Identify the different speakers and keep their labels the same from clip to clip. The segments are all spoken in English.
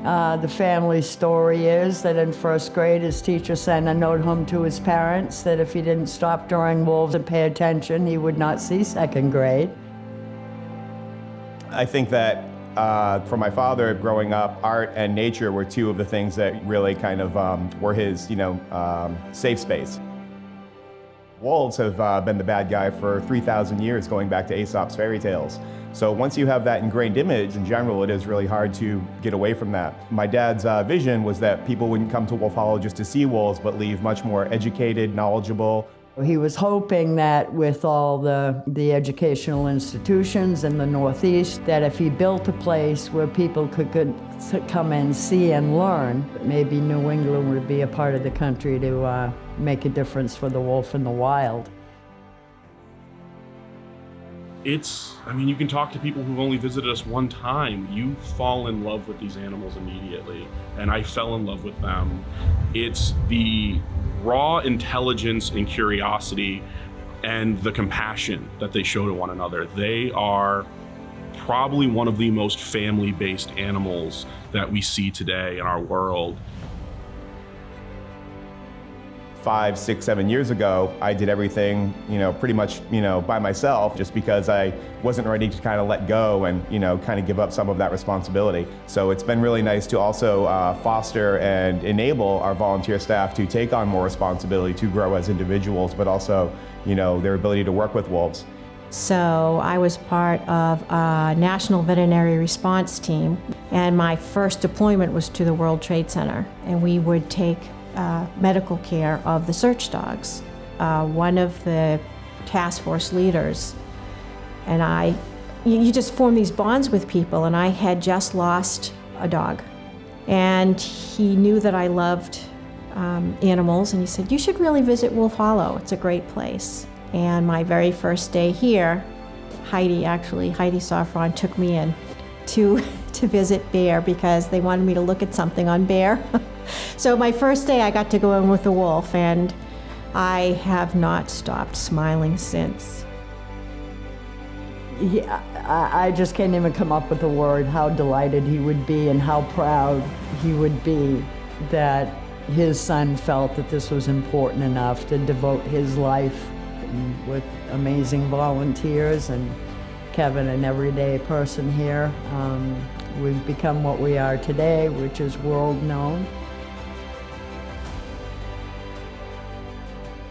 Speaker 1: The family story is that in first grade, his teacher sent a note home to his parents that if he didn't stop drawing wolves and pay attention, he would not see second grade.
Speaker 2: I think that for my father, growing up, art and nature were two of the things that really kind of were his, safe space. Wolves have been the bad guy for 3,000 years, going back to Aesop's fairy tales. So once you have that ingrained image, in general, it is really hard to get away from that. My dad's vision was that people wouldn't come to Wolf Hollow just to see wolves, but leave much more educated, knowledgeable.
Speaker 1: He was hoping that with all the educational institutions in the Northeast, that if he built a place where people could come and see and learn, maybe New England would be a part of the country to make a difference for the wolf in the wild.
Speaker 3: You can talk to people who've only visited us one time. You fall in love with these animals immediately, and I fell in love with them. It's the raw intelligence and curiosity and the compassion that they show to one another. They are probably one of the most family-based animals that we see today in our world.
Speaker 2: 5, 6, 7 years ago, I did everything, pretty much, by myself, just because I wasn't ready to kind of let go and, kind of give up some of that responsibility. So it's been really nice to also foster and enable our volunteer staff to take on more responsibility, to grow as individuals, but also, their ability to work with wolves.
Speaker 4: So I was part of a national veterinary response team, and my first deployment was to the World Trade Center, and we would take medical care of the search dogs. One of the task force leaders and you just form these bonds with people, and I had just lost a dog. And he knew that I loved animals, and he said, "You should really visit Wolf Hollow. It's a great place." And my very first day here, Heidi Safran took me in to visit Bear because they wanted me to look at something on Bear. So my first day I got to go in with the wolf, and I have not stopped smiling since.
Speaker 1: Yeah, I just can't even come up with a word how delighted he would be and how proud he would be that his son felt that this was important enough to devote his life with amazing volunteers and Kevin, an everyday person here. We've become what we are today, which is world known.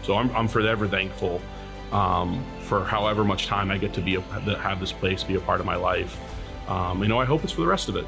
Speaker 3: So I'm forever thankful for however much time I get to have this place be a part of my life. I hope it's for the rest of it.